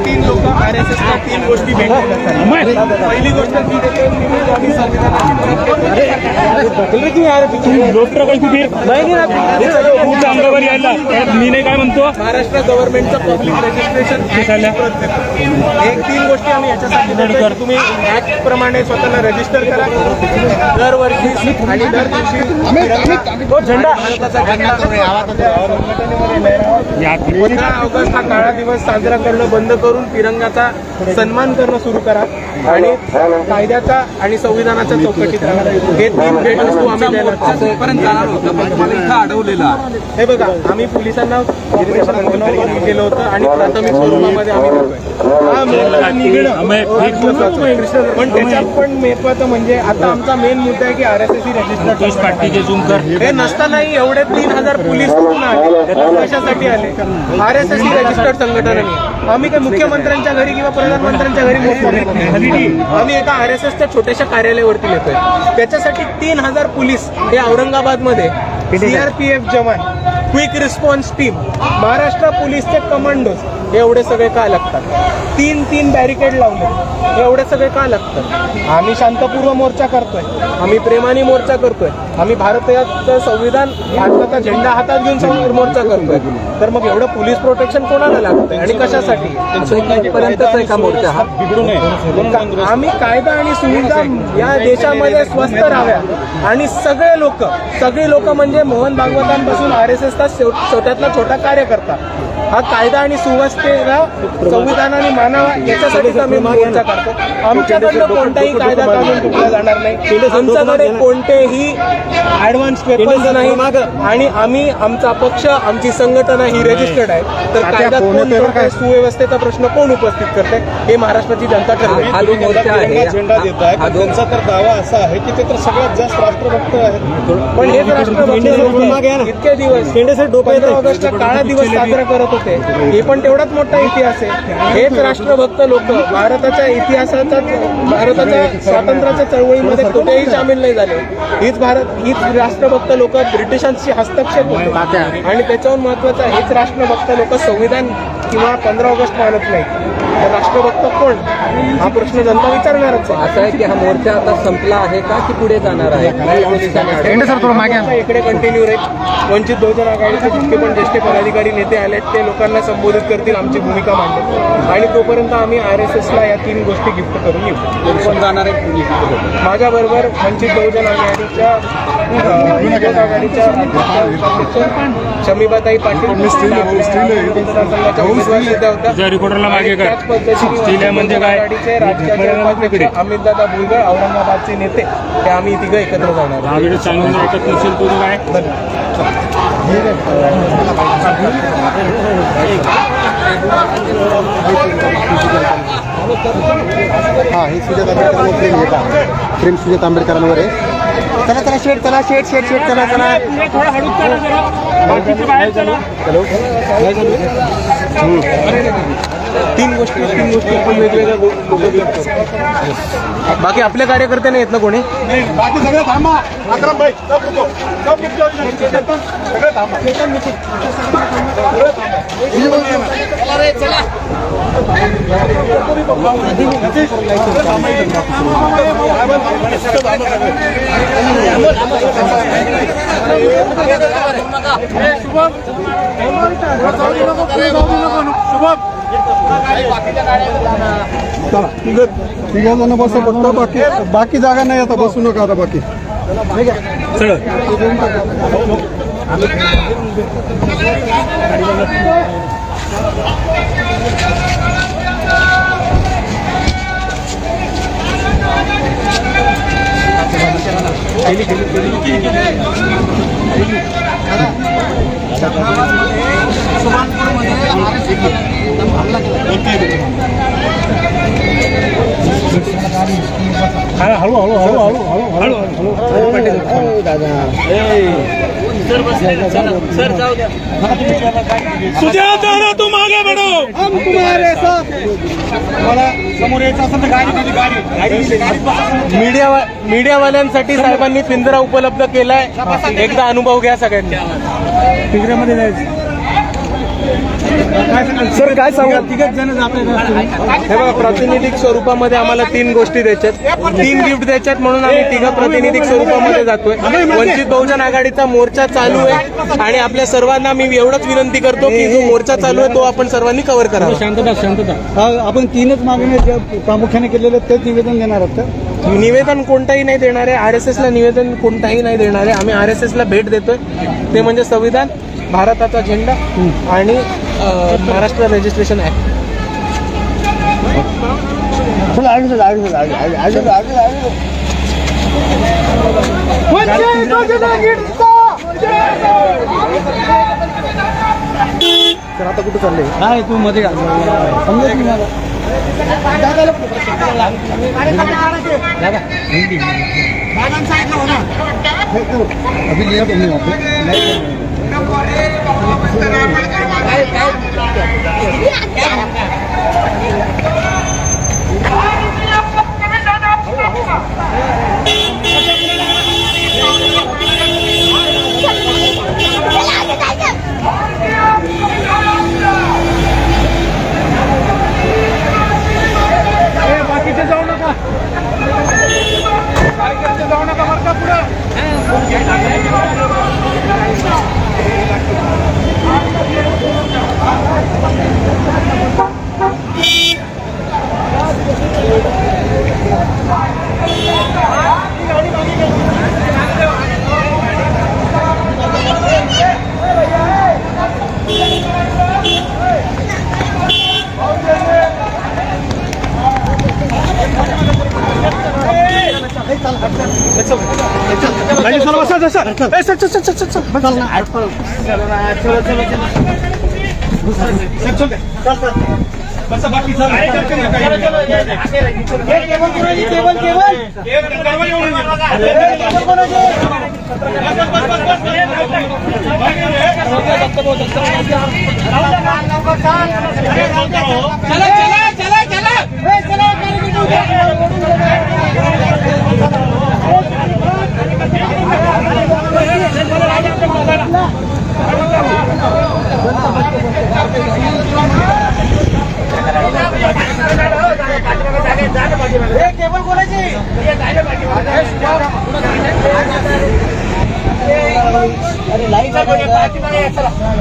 तीन लोक RSSला तीन गोष्टी भेटल्या। पहिली गोष्ट ती देते अंगावर यायला मी नाही काय म्हणतो महाराष्ट्र गव्हर्नमेंटचं पब्लिक रजिस्ट्रेशन एक तीन गोष्टी आम्ही याच्यासाठी देतो। तुम्ही ऍक्ट प्रमाणे स्वतःला रजिस्टर करा दरवर्षी आणि दर दिवशी तो झेंडा 15 ऑगस्ट हा काळा दिवस साजरा करणं बंद करून तिरंगाचा सन्मान करणं सुरू करा आणि कायद्याचा आणि संविधानाच्या चौकटीत राहा। हे तीन भेटवस्तू आम्ही अडवलेला। हे बघा आम्ही पोलिसांना केलं होतं आणि प्राथमिक स्वरूपामध्ये पण त्याच्यात पण महत्वाचं म्हणजे आता आमचा मेन मुद्दा आहे की RSS रजिस्टर पार्टीचे झूम कर हे नसतानाही एवढे 3000 पोलीस कुठून आले कशासाठी आले? RSS रजिस्टर्ड संघटना नाही। आम्ही काही मुख्यमंत्र्यांच्या घरी किंवा प्रधानमंत्र्यांच्या घरी आम्ही एका RSSच्या छोट्याशा कार्यालयावरती येतोय। त्याच्यासाठी 3000 पोलीस हे औरंगाबादमध्ये CRPF जवान क्विक रिस्पॉन्स टीम महाराष्ट्र पोलीसचे कमांडोज एवढे सगळे का लागतात? तीन बॅरिकेड लावले एवढे सगळे का लागतात? आम्ही शांतपूर्व मोर्चा करतोय, आम्ही प्रेमाने मोर्चा करतोय, आम्ही भारताचं संविधान भारताचा झेंडा हातात घेऊन मोर्चा करतोय। तर मग एवढं पोलीस प्रोटेक्शन कोणाला लागतंय आणि कशासाठी? आम्ही कायदा आणि सुविधा या देशामध्ये स्वस्त राहाव्या आणि सगळे लोक म्हणजे मोहन भागवतांपासून RSSचा छोट्यातला छोटा कार्यकर्ता हा कायदा आणि सुव्यवस्थेला संविधानाने मानावा याच्यासाठी आम्ही मोर्चा करतो। आमच्याकडनं कोणताही कायदा कानून तुटला जाणार नाही, आमच्याकडे कोणतेही ऍडव्हान्स पेपर्स नाही आणि आम्ही आमचा पक्ष आमची संघटना ही रजिस्टर्ड आहे। तर कायदा कोण तोडतंय, सुव्यवस्थेचा प्रश्न कोण उपस्थित करते हे महाराष्ट्राची जनता ठरवेल। झेंडा देत आहे त्यांचा तर दावा असा आहे की ते तर सगळ्यात जास्त राष्ट्रभक्त आहेत, पण हेच राष्ट्रभक्त इतके दिवस 15 ऑगस्टचा काळा दिवस साजरा करत होते। हे पण तेवढाच मोठा इतिहास आहे। हेच राष्ट्रभक्त लोक भारताच्या इतिहासाचा भारताच्या स्वातंत्र्याच्या चळवळीमध्ये कुठेही सामील नाही झाले। हीच राष्ट्रभक्त लोक ब्रिटिशांशी हस्तक्षेप होते आणि त्याच्याहून महत्वाचं हेच राष्ट्रभक्त लोक संविधान किंवा 15 ऑगस्ट मानत नाही। तर राष्ट्रभक्त कोण हा प्रश्न जनता विचारणारच आहे। असं आहे की हा मोर्चा आता संपला आहे का की पुढे जाणार आहे? इकडे कंटिन्यू राहील। वंचित बहुजन आघाडीचे जितके पण ज्येष्ठ पदाधिकारी नेते आले ते लोकांना संबोधित करतील, आमची भूमिका मांडतील आणि तोपर्यंत आम्ही RSSला या तीन गोष्टी गिफ्ट करून येऊ। कोण जाणार आहे? माझ्याबरोबर वंचित बहुजन आघाडीच्या शमीबाताई पाटील मतदारसंघाच्या उमेदवार सध्या होत्या। त्याच पद्धतीने म्हणजे काय राज्याचे उपाध्यक्ष अमितदादा भुजबळ औरंगाबादचे नेते ते आम्ही तिघं एकत्र जाणार। हा हे सुजात आंबेडकरांवर प्रेम सुजात आंबेडकरांवर आहे। चला शेट चला तीन गोष्टी आपण वेगवेगळ्या बाकी आपल्या कार्यकर्ते नाही आहेत ना कोणी? बाकी सगळे थांबा, अकरम भाई सगळे थांबा। तिघा जण बसा फक्त, बाकी जागा नाही आता, बसू नका आता बाकी। सुजात दादा तुम आगे बढ़ो, हम तुम्हारे साथ। मला समोर यायचं असेल तर गाडी मीडियावाल्यांसाठी साहेबांनी पिंजरा उपलब्ध केलाय, एकदा अनुभव घ्या सगळ्यांनी। पिंजऱ्यामध्ये जायचं सर काय सांगा हे बघा, प्रातिनिधिक स्वरूपामध्ये आम्हाला 3 गोष्टी द्यायच्यात, 3 गिफ्ट द्यायच्यात, म्हणून आम्ही 3 प्रातिनिधिक स्वरूपामध्ये जातोय. वंचित बहुजन आघाडीचा मोर्चा चालू आहे आणि आपल्या सर्वांना मी एवढंच विनंती करतो की जो मोर्चा चालू आहे तो आपण सर्वांनी कव्हर करावा. शांतता. आपण 3च मागण्या ज्या प्रामुख्याने केलेले तेच निवेदन देणार आहात. निवेदन कोणताही नाही देणार आहे, RSSला निवेदन कोणताही नाही देणार आहे. आम्ही RSSला भेट देतोय, ते म्हणजे संविधान, भारताचा झेंडा आणि महाराष्ट्र रजिस्ट्रेशन ऍक्ट. तर आता कुठं चाललंय? नाही तू मध्ये समजा तुम्ही मला अभी लिया नहीं बाकीचे जाऊ नका, जाऊ नका बरं का पुढं.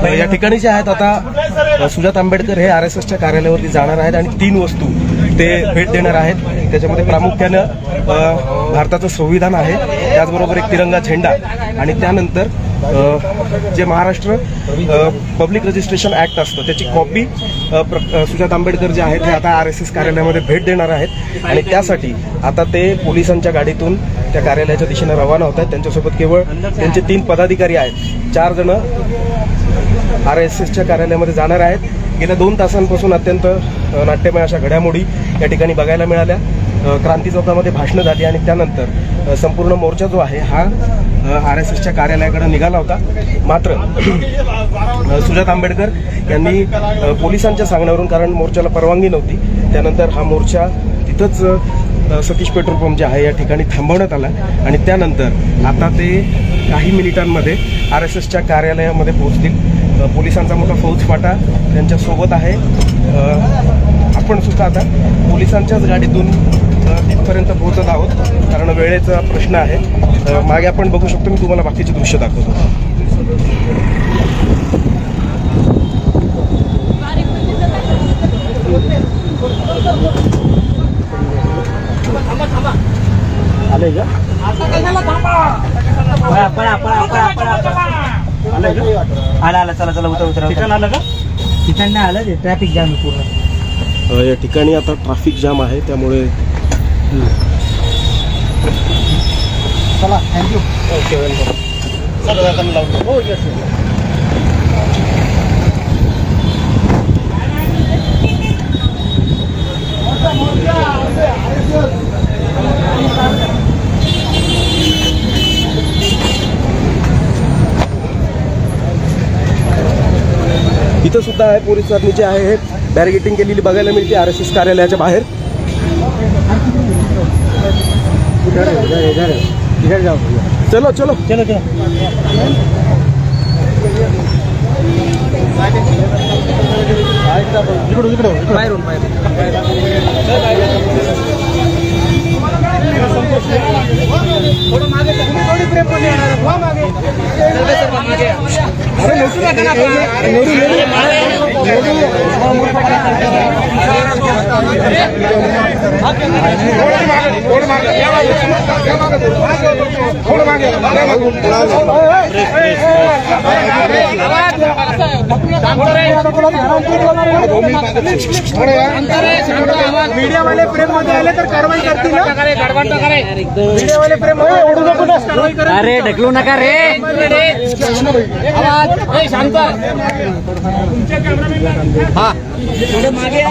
या ठिकाणी जे आहेत आता सुजात आंबेडकर हे RSSच्या कार्यालयावरती जाणार आहेत आणि 3 वस्तू ते भेट देणार आहेत. त्याच्यामध्ये प्रामुख्यानं भारताचं संविधान आहे, त्याचबरोबर एक तिरंगा झेंडा आणि त्यानंतर जे महाराष्ट्र पब्लिक रजिस्ट्रेशन ऍक्ट असतं त्याची कॉपी सुजात आंबेडकर जे आहेत हे आता RSS कार्यालयामध्ये भेट देणार आहेत आणि त्यासाठी आता ते पोलिसांच्या गाडीतून त्या कार्यालयाच्या दिशेने रवाना होत आहेत. त्यांच्यासोबत केवळ त्यांचे 3 पदाधिकारी आहेत. 4 जण RSSच्या कार्यालयामध्ये जाणार आहेत. गेल्या 2 तासांपासून अत्यंत नाट्यमय अशा घडामोडी या ठिकाणी बघायला मिळाल्या. क्रांती चौकामध्ये भाषणं झाली आणि त्यानंतर संपूर्ण मोर्चा जो आहे हा RSSच्या कार्यालयाकडे निघाला होता. मात्र सुजात आंबेडकर यांनी पोलिसांच्या सांगण्यावरून, कारण मोर्चाला परवानगी नव्हती, त्यानंतर हा मोर्चा तिथंच सतीश पेट्रोल पंप जे आहे या ठिकाणी थांबवण्यात आला आणि त्यानंतर आता ते काही मिनिटांमध्ये RSSच्या कार्यालयामध्ये पोहोचतील. पोलिसांचा मोठा फौजफाटा त्यांच्यासोबत आहे. आपण सुद्धा आता पोलिसांच्याच गाडीतून तिथपर्यंत पोहोचत आहोत कारण वेळेचा प्रश्न आहे. मागे आपण बघू शकतो, मी तुम्हाला बाकीचे दृश्य दाखवतो. आले का? आला चला चला उतर ठिकाण आलं का? ठिकाण नाही आलं, ट्रॅफिक जाम आहे पूर्ण. या ठिकाणी आता ट्रॅफिक जाम आहे त्यामुळे चला थँक्यू. Okay welcome. हो येस. इथं सुद्धा आहे पोलिसांनी जे आहे हे बॅरिगेटिंग केलेली बघायला मिळते RSS कार्यालयाच्या बाहेर. चलो चलो चलो चलो. बाहेरून थोडं मागे थोडी प्रेम मध्ये येणार वा मागे अरे मोठू नका ना मीडिया वाले प्रेम मध्ये आले तर कारवाई करतील ना? मीडिया वाले प्रेम कारवाई करेल. अरे ढकलू नका रे शांत हा मागे